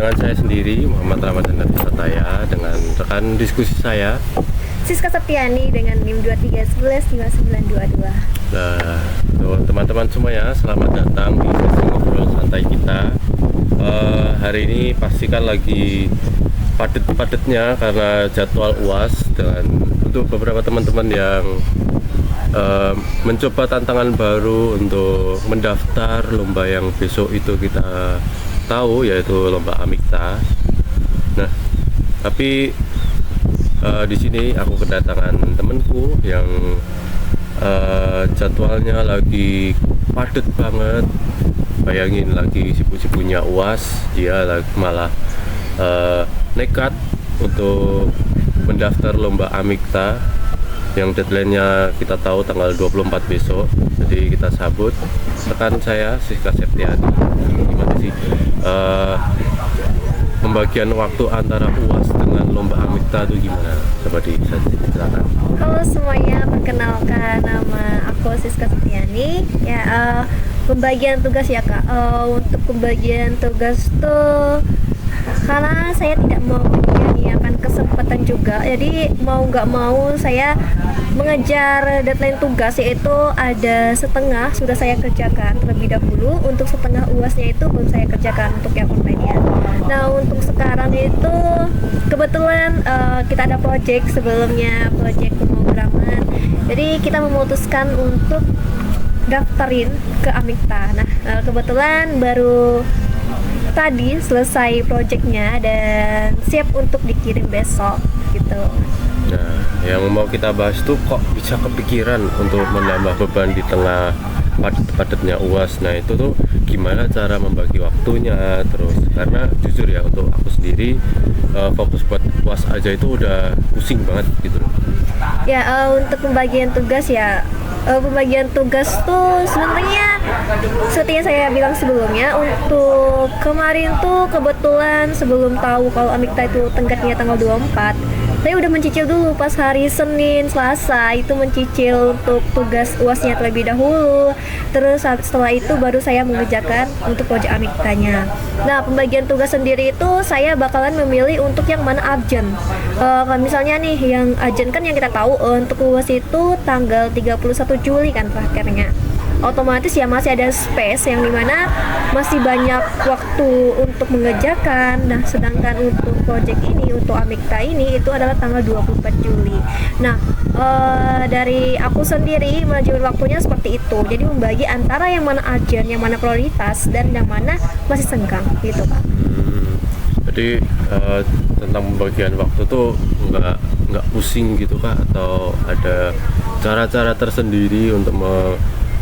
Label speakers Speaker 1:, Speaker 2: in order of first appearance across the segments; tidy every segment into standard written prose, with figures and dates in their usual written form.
Speaker 1: dengan saya sendiri Muhammad Ramadan dari Sataya dengan rekan diskusi saya
Speaker 2: Siska Septiani dengan NIM 23115922.
Speaker 1: Nah, teman-teman semuanya, selamat datang di sesi ngobrol santai kita. Hari ini pastikan lagi padet-padetnya karena jadwal UAS, dan untuk beberapa teman-teman yang mencoba tantangan baru untuk mendaftar lomba yang besok itu kita tahu, yaitu lomba Amikta. Nah, tapi di sini aku kedatangan temanku yang jadwalnya lagi padet banget. Bayangin, lagi sibuk-sibuknya UAS, dia malah nekat untuk mendaftar lomba Amikta yang deadline-nya kita tahu tanggal 24 besok. Jadi kita sambut rekan saya Siska Septiani. Gimana sih pembagian waktu antara UAS dengan lomba Amikta itu gimana? Coba diceritakan.
Speaker 2: Halo semuanya, perkenalkan nama aku Siska Septiani. Pembagian tugas ya Kak. Untuk pembagian tugas tuh karena saya tidak mau menyia-nyiakan kesempatan juga, jadi mau nggak mau saya mengejar deadline tugas, yaitu ada setengah sudah saya kerjakan terlebih dahulu. Untuk setengah UASnya itu belum saya kerjakan untuk yang online ya. Nah, untuk sekarang itu kebetulan kita ada project sebelumnya, project pemrograman, jadi kita memutuskan untuk daftarin ke Amikta. Nah, kebetulan baru tadi selesai projectnya dan siap untuk dikirim besok gitu.
Speaker 1: Nah, yang mau kita bahas tuh kok bisa kepikiran untuk menambah beban di tengah padat-padatnya UAS. Nah, itu tuh gimana cara membagi waktunya, terus karena jujur ya, untuk aku sendiri fokus buat UAS aja itu udah pusing banget gitu loh.
Speaker 2: Ya, untuk pembagian tugas ya, pembagian tugas tuh sebenarnya seperti yang saya bilang sebelumnya, untuk kemarin tuh kebetulan sebelum tahu kalau Amikta itu tenggatnya tanggal 24, saya udah mencicil dulu pas hari Senin, Selasa itu mencicil untuk tugas UASnya terlebih dahulu. Terus setelah itu baru saya mengerjakan untuk proyek Amiktanya. Nah, pembagian tugas sendiri itu saya bakalan memilih untuk yang mana urgent. Kalau misalnya nih yang urgent kan yang kita tahu untuk UAS itu tanggal 31 Juli kan terakhirnya. Otomatis ya masih ada space yang dimana masih banyak waktu untuk mengerjakan. Nah, sedangkan untuk project ini, untuk Amikta ini itu adalah tanggal 24 Juli. Nah, dari aku sendiri manajemen waktunya seperti itu. Jadi membagi antara yang mana urgent, yang mana prioritas, dan yang mana masih senggang gitu Pak.
Speaker 1: Jadi tentang pembagian waktu tuh nggak pusing gitu Kak, atau ada cara-cara tersendiri untuk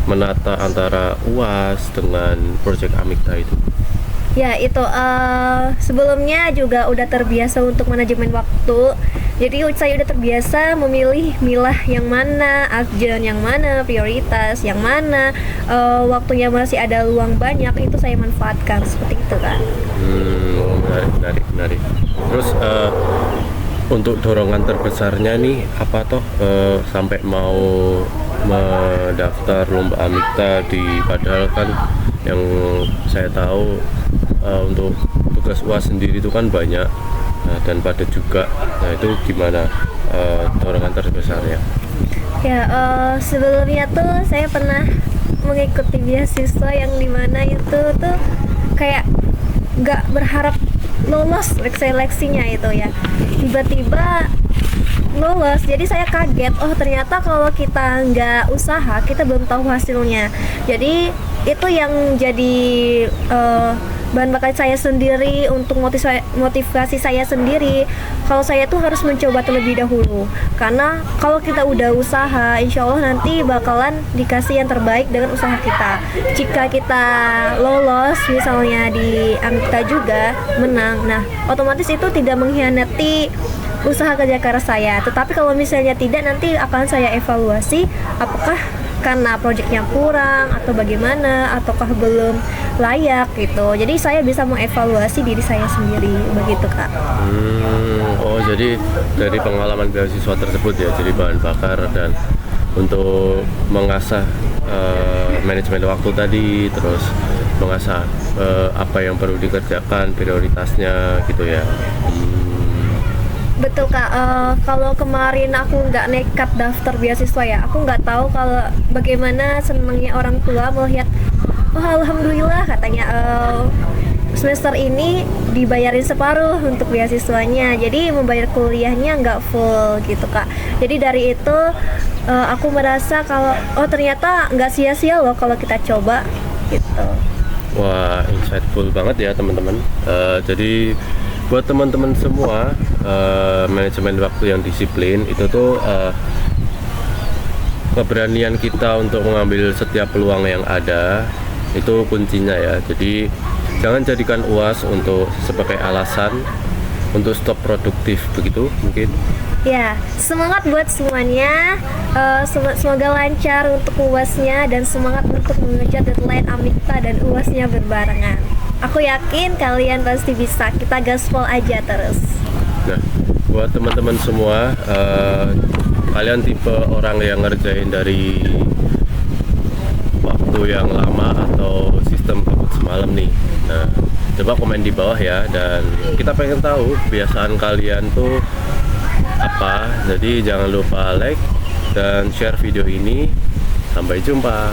Speaker 1: menata antara UAS dengan proyek Amikta itu?
Speaker 2: Ya, itu sebelumnya juga udah terbiasa untuk manajemen waktu. Jadi saya udah terbiasa memilih milah yang mana urgent, yang mana prioritas, yang mana waktunya masih ada luang banyak, itu saya manfaatkan seperti itu kan.
Speaker 1: Menarik. Terus untuk dorongan terbesarnya nih apa toh sampai mau mendaftar lomba Amikta, padahal kan yang saya tahu untuk tugas UAS sendiri itu kan banyak, dan padat juga. Nah, itu gimana dorongan terbesarnya?
Speaker 2: Ya, sebelumnya tuh saya pernah mengikuti beasiswa yang dimana itu tuh kayak nggak berharap lolos seleksinya itu ya, tiba-tiba lolos. Jadi saya kaget, oh ternyata kalau kita nggak usaha kita belum tahu hasilnya. Jadi itu yang jadi bahan bakar saya sendiri untuk motivasi saya sendiri. Kalau saya tuh harus mencoba terlebih dahulu, karena kalau kita udah usaha, insya Allah nanti bakalan dikasih yang terbaik dengan usaha kita. Jika kita lolos misalnya di Amikta juga menang, nah otomatis itu tidak mengkhianati usaha kerja keras saya. Tetapi kalau misalnya tidak, nanti akan saya evaluasi apakah karena proyeknya kurang atau bagaimana, ataukah belum layak gitu. Jadi saya bisa mengevaluasi diri saya sendiri, begitu Kak.
Speaker 1: Oh, jadi dari pengalaman beasiswa tersebut ya jadi bahan bakar dan untuk mengasah manajemen waktu tadi, terus mengasah apa yang perlu dikerjakan, prioritasnya gitu ya.
Speaker 2: Betul Kak, kalau kemarin aku nggak nekat daftar beasiswa ya, aku nggak tahu kalau bagaimana senangnya orang tua melihat, oh alhamdulillah katanya semester ini dibayarin separuh untuk beasiswanya, jadi membayar kuliahnya nggak full gitu Kak. Jadi dari itu aku merasa kalau oh ternyata nggak sia-sia loh kalau kita coba gitu.
Speaker 1: Wah, insightful banget ya teman-teman. Jadi buat teman-teman semua, manajemen waktu yang disiplin itu tuh keberanian kita untuk mengambil setiap peluang yang ada, itu kuncinya ya. Jadi jangan jadikan UAS untuk sebagai alasan untuk stop produktif, begitu mungkin.
Speaker 2: Ya, semangat buat semuanya. Semoga lancar untuk UASnya dan semangat untuk mengejar deadline Amikta dan UASnya berbarengan. Aku yakin kalian pasti bisa. Kita gaspol aja terus.
Speaker 1: Nah, buat teman-teman semua, kalian tipe orang yang ngerjain dari waktu yang lama atau sistem kebut semalam nih? Nah, coba komen di bawah ya, dan kita pengen tahu kebiasaan kalian tuh apa. Jadi jangan lupa like dan share video ini. Sampai jumpa.